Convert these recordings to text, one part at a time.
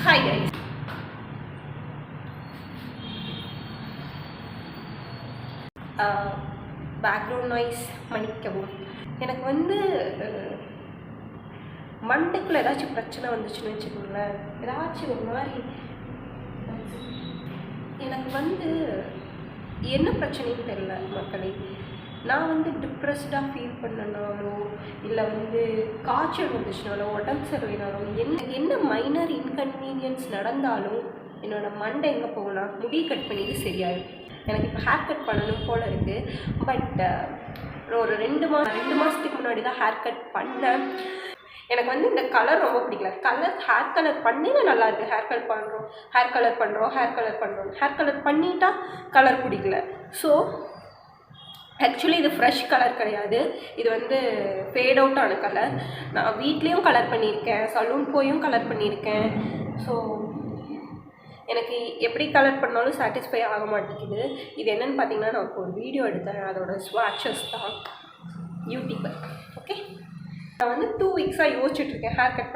Hi guys. Background noise மன்னிக்கவும். எனக்கு வந்து மண்டைக்குள்ளே ஏதாச்சும் பிரச்சனை வந்துச்சுன்னு வச்சுக்கோங்களேன், ஏதாச்சும் ஒரு மாதிரி எனக்கு வந்து என்ன பிரச்சனைன்னு தெரியல மக்களே. நான் வந்து டிப்ரெஸ்டாக ஃபீல் பண்ணனாலோ இல்லை வந்து காய்ச்சல் வந்துச்சுனாலோ உடம்பு சரியினாலோ என்ன மைனர் இன்கன்வீனியன்ஸ் நடந்தாலும் என்னோடய மண்டை எங்கே போகணும்னா முடி கட் பண்ணிட்டு சரியாயிடும். எனக்கு இப்போ ஹேர் கட் பண்ணணும் போல் இருக்குது. பட் ஒரு ரெண்டு மாதத்துக்கு முன்னாடி தான் ஹேர் கட் பண்ணேன். எனக்கு வந்து இந்த கலர் ரொம்ப பிடிக்கல. ஹேர் கலர் பண்ணினா நல்லாயிருக்கு. ஹேர் கலர் பண்ணுறோம் ஹேர் கலர் பண்ணிட்டா கலர் பிடிக்கல. ஸோ ஆக்சுவலி இது ஃப்ரெஷ் கலர் கிடையாது, இது வந்து ஃபேட் அவுட் ஆன கலர். நான் வீட்லேயும் கலர் பண்ணியிருக்கேன், சலூன் போயும் கலர் பண்ணியிருக்கேன். ஸோ எனக்கு எப்படி கலர் பண்ணாலும் சாட்டிஸ்ஃபை ஆக மாட்டேங்குது. இது என்னென்னு பார்த்தீங்கன்னா, நான் இப்போ ஒரு வீடியோ எடுத்தேன், அதோட ஸ்வாட்சஸ் தான் யூடியூபர். ஓகே, நான் வந்து 2 வீக்ஸாக யோசிச்சுட்ருக்கேன் ஹேர் கட்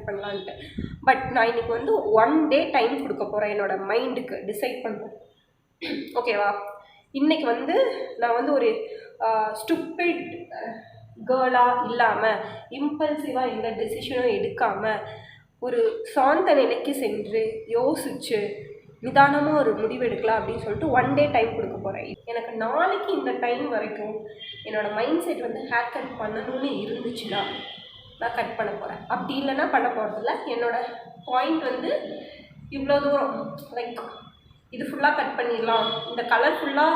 பண்ணலான்ட்டு. பட் நான் இன்றைக்கி வந்து 1 டே டைம் கொடுக்க போகிறேன் என்னோடய மைண்டுக்கு டிசைட் பண்ணுறேன். ஓகேவா? இன்றைக்கி வந்து நான் வந்து ஒரு ஸ்டூப்பிட் கேர்ளாக இல்லாமல் இம்பல்சிவாக எந்த டெசிஷனும் எடுக்காமல் ஒரு சாந்த நிலைக்கு சென்று யோசித்து நிதானமாக ஒரு முடிவு எடுக்கலாம் அப்படின்னு சொல்லிட்டு 1 டே டைம் கொடுக்க போகிறேன். எனக்கு நாளைக்கு இந்த டைம் வரைக்கும் என்னோடய மைண்ட் செட் வந்து ஹேர் கட் பண்ணணும்னு இருந்துச்சுன்னா நான் கட் பண்ண போகிறேன். அப்படி இல்லைன்னா பண்ண போகிறதில்ல. என்னோடய பாயிண்ட் வந்து இவ்வளோ தூரம், லைக் இது ஃபுல்லாக கட் பண்ணிடலாம், இந்த கலர் ஃபுல்லாக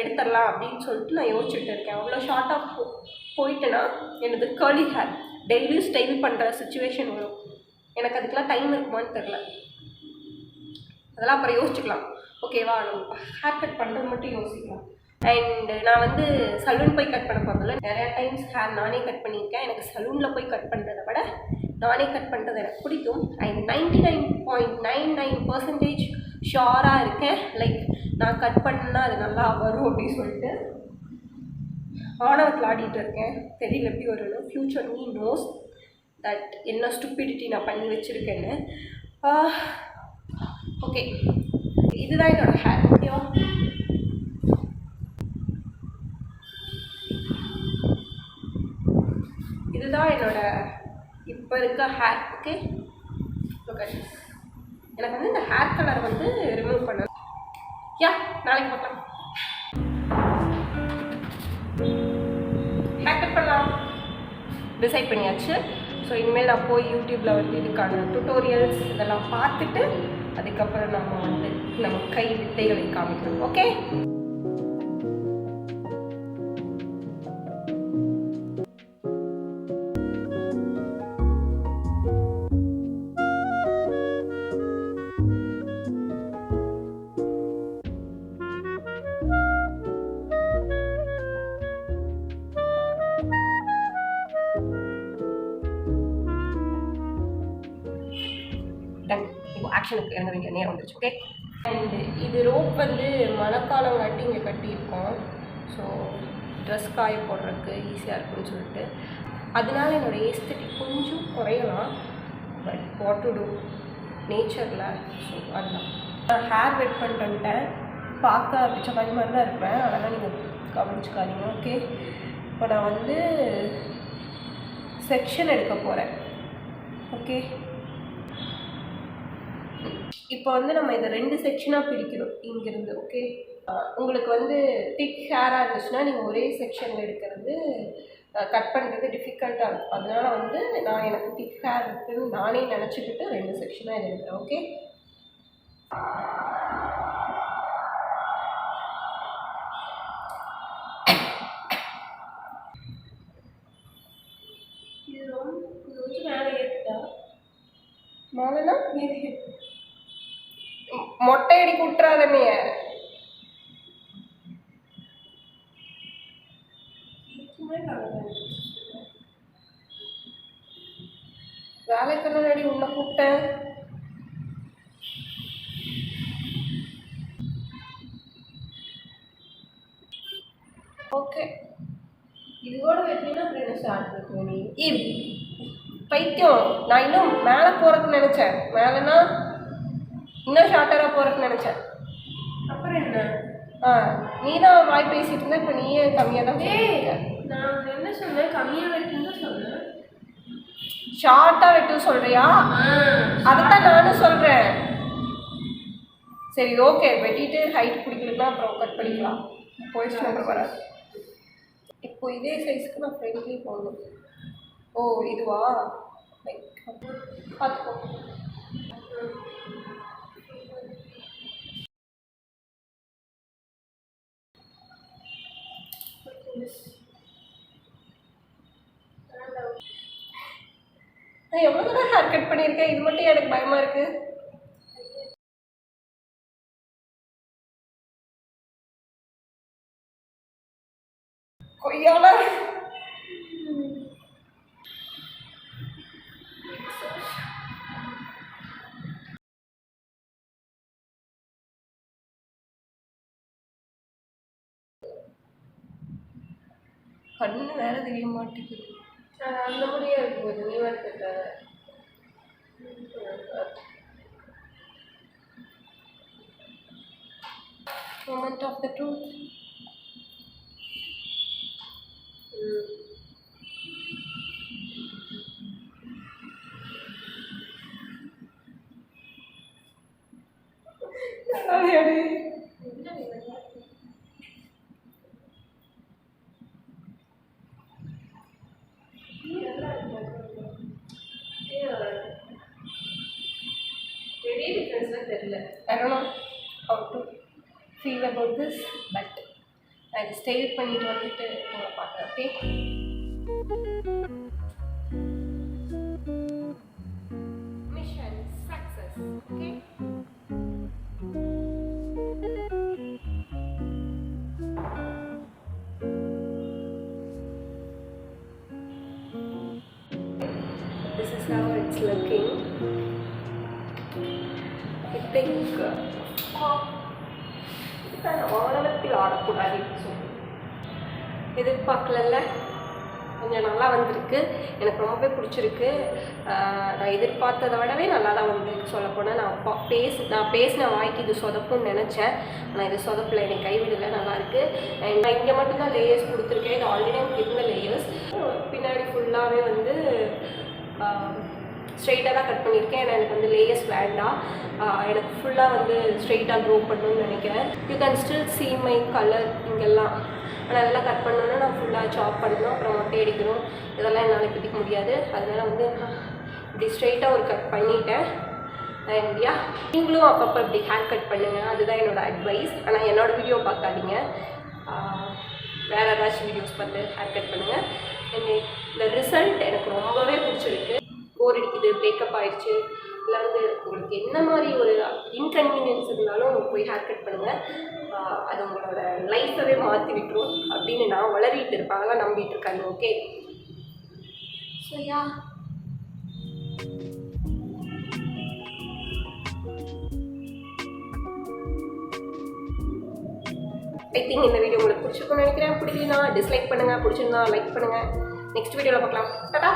எடுத்துடலாம் அப்படின்னு சொல்லிட்டு நான் யோசிச்சுட்டு இருக்கேன். அவ்வளோ ஷார்ட்டாக போயிட்டேன்னா எனது கர்லி ஹேர் டெய்லியும் ஸ்டைல் பண்ணுற சுச்சுவேஷன் வரும். எனக்கு அதுக்கெலாம் டைம் இருக்குமான்னு தெரில. அதெல்லாம் அப்புறம் யோசிச்சுக்கலாம். ஓகேவா? நம்ம ஹேர் கட் பண்ணுறது மட்டும் யோசிக்கலாம். அண்ட் நான் வந்து சலூன் போய் கட் பண்ண போகிறதில்ல. நிறையா டைம்ஸ் ஹேர் நானே கட் பண்ணியிருக்கேன். எனக்கு சலூனில் போய் கட் பண்ணுறதை விட நானே கட் பண்ணுறது எனக்கு பிடிக்கும். அண்ட் 99.99% ஷுவராக இருக்கேன். லைக் நான் கட் பண்ணா அது நல்லா வரும் அப்படின்னு சொல்லிட்டு ஆணவத்தில் ஆடிட்டு இருக்கேன். தெரியல எப்படி வரும்னு. ஃப்யூச்சர் மீ நோஸ் தட் என்ன ஸ்டூபிடிட்டி நான் பண்ணி வச்சுருக்கேன்னு. ஓகே, இதுதான் என்னோடய ஹேர். ஓகேவா? இதுதான் என்னோட இப்போ இருக்க ஹேர். Okay, okay. எனக்கு வந்து இந்த ஹேர் கலர் வந்து ரிமூவ் பண்ண நாளைக்கு பார்க்கலாம். ஹேர் கட் பண்ணலாம் டிசைட் பண்ணியாச்சு. ஸோ இனிமேல் நான் போய் யூடியூப்பில் வந்து இதுக்கான டுட்டோரியல்ஸ் இதெல்லாம் பார்த்துட்டு அதுக்கப்புறம் நம்ம கை வித்தைகளை காமிக்கணும். Okay, done. இப்போ ஆக்ஷனுக்கு இறங்க வேண்டிய நேரம் வந்துருச்சு. ஓகே, அண்டு இது ரோப் வந்து மழைக்காலம் காட்டி இங்கே கட்டியிருக்கோம். ஸோ ட்ரெஸ் காய போடுறதுக்கு ஈஸியாக இருக்குன்னு சொல்லிட்டு அதனால என்னோடய ஏஸ்தட்டிக் கொஞ்சம் குறையலாம். பட் வாட் டு டூ, நேச்சரில். ஸோ அதுதான். நான் ஹேர் வெட் பண்ணிட்டேன். பார்க்க பிச்சை மாதிரி தான் இருப்பேன், அதெல்லாம் நீங்கள் கவனிச்சுக்காதீங்க. ஓகே, இப்போ நான் வந்து செக்ஷன் எடுக்க போகிறேன். ஓகே, இப்போ வந்து நம்ம இதை 2 செக்ஷனாக பிரிக்கணும் இங்கேருந்து. ஓகே, உங்களுக்கு வந்து திக் ஹேராக இருந்துச்சுன்னா நீங்கள் ஒரே செக்ஷனில் எடுக்கிறது கட் பண்ணுறது டிஃபிகல்ட்டாக இருக்கும். அதனால் வந்து நான் எனக்கு திக் ஹேர் இருக்குன்னு நானே நினச்சிக்கிட்டு 2 செக்ஷனாக இதை எடுக்கிறேன். ஓகே, இது ரொம்ப மேலே ஏற்றுட்டா மேலேனா மொட்டை அடிக்க விட்டுறாதனைய. வேலைக்கு முன்னாடி உன்னை கூப்பிட்டேன். ஓகே, இதோட வெட்டினா ஃப்ரெண்ட்ஸ் ஸ்டார்ட் பண்ணுவோம். நீ பைத்தியம், நான் இன்னும் மேலே போகிறதுக்கு நினச்சேன். மேலேனா இன்னும் ஷார்ட்டராக போகிறதுக்கு நினச்சேன். அப்புறம் என்ன? நீ தான் வாய் பேசிட்டு இருந்த, இப்போ நீயே கம்மியாக தான். நான் என்ன சொன்னேன்? கம்மியாக வெட்டுன்னு தான் சொன்னேன். ஷார்ட்டாக வெட்டு சொல்கிறியா? அதைத்தான் நானும் சொல்கிறேன். சரி ஓகே, வெட்டிட்டு ஹைட் பிடிக்கலன்னா அப்புறம் கட் பண்ணிக்கலாம். போயிடுச்சு நம்பர் வராது. இப்போ இதே சைஸ்க்கு நான் ஃப்ரெண்ட்லி போடணும். ஓ இதுவா? பார்த்துக்கோ. நான் எவ்வளோ நேரம் ஹேர் கட் பண்ணியிருக்கேன், இது மட்டும் எனக்கு பயமாக இருக்குது. கொய்யால கண்ணு வேற தெரிய மாட்டேங்குது. அந்த முடியா இருக்கும்போது நீ வந்துட்ட. Moment of the truth. பெரிய டிஃப்ரென்ஸ்லாம் தெரியல. I don't know how to feel about this, but நான் ஸ்டைல் பண்ணிட்டு வந்துட்டு உங்களை பார்க்குறேன். Okay, mission success. Okay, this is how it's looking. I think ஆணவத்தில் ஆடக்கூடாது. எதிர்பார்க்கல, கொஞ்சம் நல்லா வந்திருக்கு. எனக்கு ரொம்பவே பிடிச்சிருக்கு. நான் எதிர்பார்த்ததை விடவே நல்லா தான் வந்திருக்கு. சொல்லப்போனால் நான் பேசின வாய்க்கு இது சொதப்புன்னு நினச்சேன். ஆனால் இது சொதப்பில் எனக்கு கைவிடலை, நல்லாயிருக்கு. நான் இங்கே மட்டும்தான் லேயர்ஸ் கொடுத்துருக்கேன். இது ஆல்ரெடி எனக்கு இருந்த லேயர்ஸ். பின்னாடி ஃபுல்லாகவே வந்து ஸ்ட்ரெயிட்டாக தான் கட் பண்ணியிருக்கேன். ஏன்னா எனக்கு வந்து லேயர்ஸ் வேண்டாம். எனக்கு ஃபுல்லாக வந்து ஸ்ட்ரெயிட்டாக க்ரோ பண்ணணும்னு நினைக்கிறேன். You can still see my colour இங்கெல்லாம். ஆனால் அதெல்லாம் கட் பண்ணணுன்னா நான் ஃபுல்லாக சாப் பண்ணணும், அப்புறம் மொட்டை அடிக்கணும். இதெல்லாம் என்னால் இப்போதைக்கு முடியாது. அதனால் வந்து இப்படி ஸ்ட்ரெயிட்டாக ஒரு கட் பண்ணிட்டேன். அண்ட் யா, நீங்களும் அப்பப்போ இப்படி ஹேர் கட் பண்ணுங்கள். அதுதான் என்னோடய அட்வைஸ். ஆனால் என்னோடய வீடியோ பார்க்காதீங்க, வேறு ஏதாச்சும் வீடியோஸ் பார்த்து ஹேர் கட் பண்ணுங்கள். அண்ட் இந்த ரிசல்ட் எனக்கு ரொம்பவே பிடிச்சிருக்கு. போர் அடிக்குது, பிரேக்கப் ஆகிடுச்சு, இல்லை வந்து உங்களுக்கு என்ன மாதிரி ஒரு இன்கன்வீனியன்ஸ் இருந்தாலும் போய் ஹேர் கட் பண்ணுங்கள். அது உங்களோட லைஃப்பவே மாற்றி விட்டுரும் அப்படின்னு நான் வளரிட்டு இருப்பேன். அதெல்லாம் நம்பிட்டு இருக்காங்க. Okay, so yeah, I think இந்த வீடியோ உங்களுக்கு பிடிச்சிருக்கும்னு நினைக்கிறேன். பிடிக்கலனா டிஸ்லைக் பண்ணுங்கள், பிடிச்சிருந்தா லைக் பண்ணுங்கள். நெக்ஸ்ட் வீடியோவில் பார்க்கலாம். டாடா.